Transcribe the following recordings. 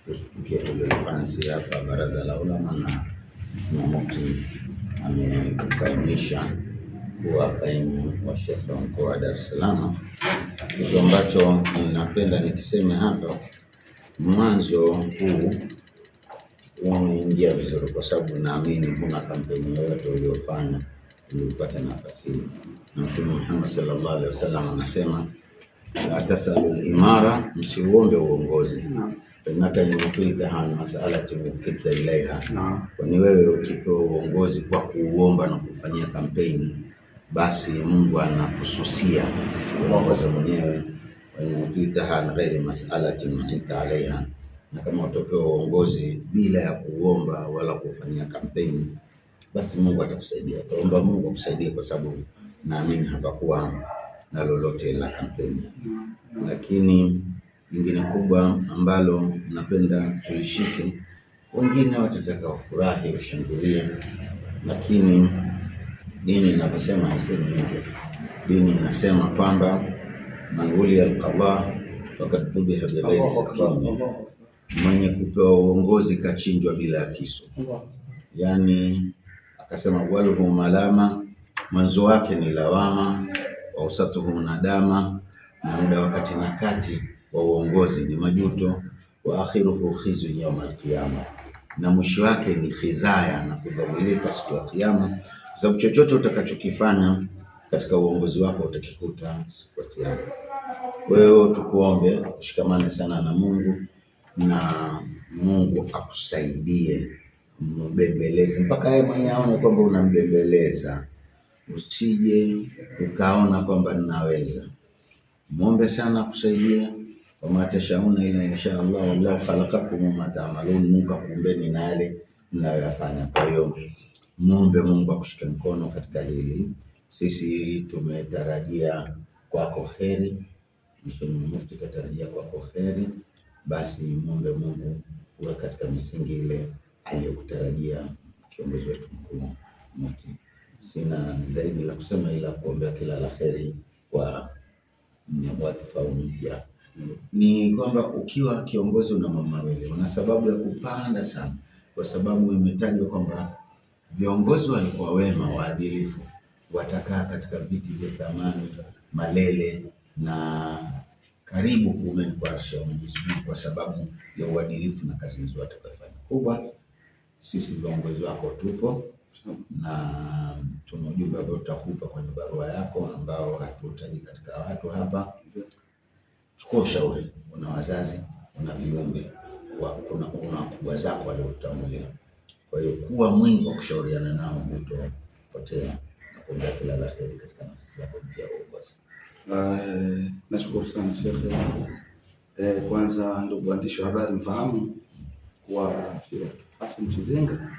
tukio tulilofanya si hapa Baraza la Ulama na Mufti amekaimisha kuwa kaimu wa Sheikh wa mkoa wa Dar es Salaam. Kitu ambacho ninapenda nikiseme hapa, mwanzo huu umeingia vizuri, kwa sababu naamini kuna kampeni yoyote uliyofanya ulipata nafasi hii, na Mtume Muhammad sallallahu alaihi wasallam anasema atasalu imara, msiuombe uongozi, innaka nimekuita masalati mukita ilaiha, kwani wewe ukipewa uongozi kwa kuuomba na kufanyia kampeni, basi Mungu anakususia uongozi mwenyewe. Wanakuita ghairi masalati mu'inta alaiha, na kama utapewa uongozi bila ya kuomba wala kufanyia kampeni, basi Mungu atakusaidia. Taomba Mungu akusaidie, kwa sababu naamini hapakuwa na lolote la kampeni. Lakini lingine kubwa ambalo napenda tulishike, wengine watataka wafurahi, ushangilie, lakini dini inaposema haisemi hivyo. Dini inasema kwamba man uliya alqadha faqad dhubiha bighairi sakini, mwenye kupewa uongozi kachinjwa bila kisu. Yani akasema waluhu malama, mwanzo wake ni lawama, wa usatuhu nadama, na muda wakati na kati wa uongozi ni majuto, wa akhiruhu khizu yawm alqiyama, na mwisho wake ni khizaya na kudhalilika siku ya kiyama. Kwa sababu chochote utakachokifanya katika uongozi wako utakikuta siku ya kiyama. Wewe tukuombe ushikamane sana na Mungu, na Mungu akusaidie, mbembeleze mpaka yeye mwenyewe aone kwamba unambembeleza. Usije ukaona kwamba ninaweza. Muombe sana akusaidie, wa matashauna ila insha Allah, wallahu khalaqakum wa ta'malun, Mungu akumbeni na yale mnayoyafanya. Kwa hiyo muombe Mungu akushike mkono katika hili. Sisi tumetarajia kwako kheri, Mheshimiwa Mufti katarajia kwako kheri, basi muombe Mungu uwe katika misingi ile aliyokutarajia kiongozi wetu mkuu Mufti. Sina zaidi la kusema ila kuombea kila la kheri kwa wadhifa mpya. Ni kwamba ukiwa kiongozi una mama wewe, una sababu ya kupanda sana, kwa sababu imetajwa kwamba viongozi walikuwa wema, waadilifu, watakaa katika viti vya thamani, malele na karibu kuumeni kwa arsha ya Mwenyezi Mungu, kwa sababu ya uadilifu na kazi nzuri watakayofanya. Kubwa sisi viongozi wako tupo, na tuna ujumbe ambao tutakupa kwenye barua yako ambao hatutaji katika watu hapa. Chukua ushauri, una wazazi, una viumbe, una wakubwa zako waliokutangulia. Kwa hiyo kuwa mwingi wa kushauriana nao, hutopotea, na kuombea kila la kheri katika nafasi yako mpya ya uongozi. Nashukuru sana Sheikh. Kwanza ndugu waandishi wa habari, mfahamu kwa Sheikh Hassan Chizenga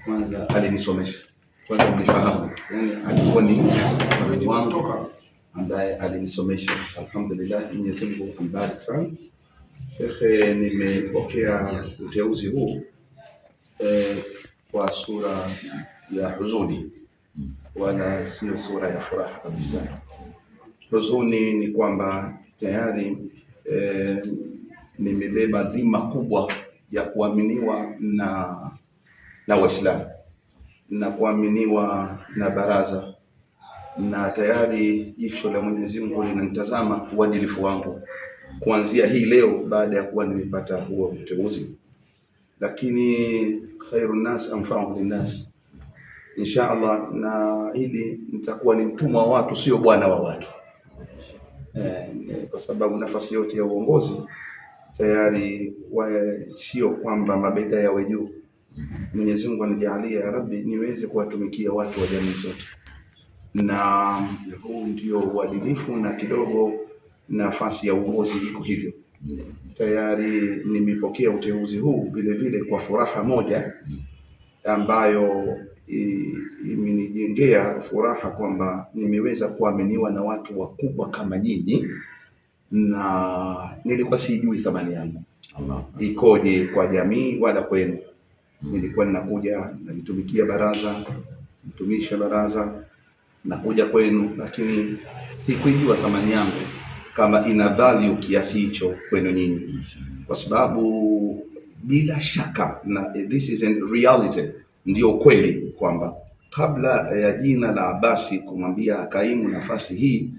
kwanza alinisomesha, kwanza mlifahamu, yani alikuwa ni mwalimu wangu ambaye alinisomesha. Alhamdulillah, Mwenyezi Mungu ambariki sana Sheikh. Nimepokea uteuzi huu kwa sura ya huzuni, wala sio sura ya furaha kabisa. Huzuni ni kwamba tayari nimebeba dhima kubwa ya kuaminiwa na Waislamu na kuaminiwa na baraza, na tayari jicho la Mwenyezi Mungu linanitazama uadilifu wangu kuanzia hii leo baada ya kuwa nimepata huo uteuzi. Lakini khairun nas anfa'uhum linnas, insha Allah, na hili nitakuwa ni mtumwa wa watu, sio bwana wa watu. Kwa sababu nafasi yote ya uongozi tayari sio kwamba mabega yawe juu. Mwenyezi Mungu anijalie ya Rabbi niweze kuwatumikia watu wa jamii zote, na huu ndio uadilifu, na kidogo nafasi ya uongozi iko hivyo. Tayari nimepokea uteuzi huu vile vile kwa furaha moja ambayo imenijengea furaha kwamba nimeweza kuaminiwa na watu wakubwa kama nyinyi, na nilikuwa sijui thamani yangu ikoje kwa jamii wala kwenu. Nilikuwa ninakuja nalitumikia baraza, mtumisha baraza, nakuja kwenu, lakini sikujua thamani yangu. kama ina value kiasi hicho kwenu nyinyi, kwa sababu bila shaka, na this is in reality, ndio kweli kwamba kabla ya jina la Abasi kumwambia akaimu nafasi hii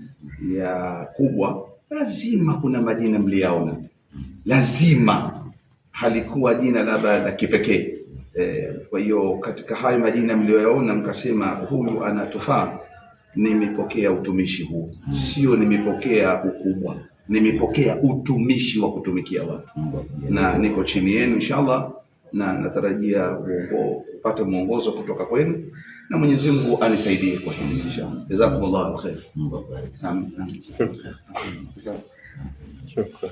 ya kubwa, lazima kuna majina mliyaona, lazima halikuwa jina labda la kipekee. Kwa hiyo katika hayo majina mlioyaona mkasema huyu anatufaa, nimepokea utumishi huu, sio nimepokea ukubwa, nimepokea utumishi wa kutumikia watu, na niko chini yenu inshallah, na natarajia kupata mwongozo kutoka kwenu, na Mwenyezi Mungu anisaidie kwa hili inshallah. Jazakumullahu khair. Mungu akubariki. Shukran.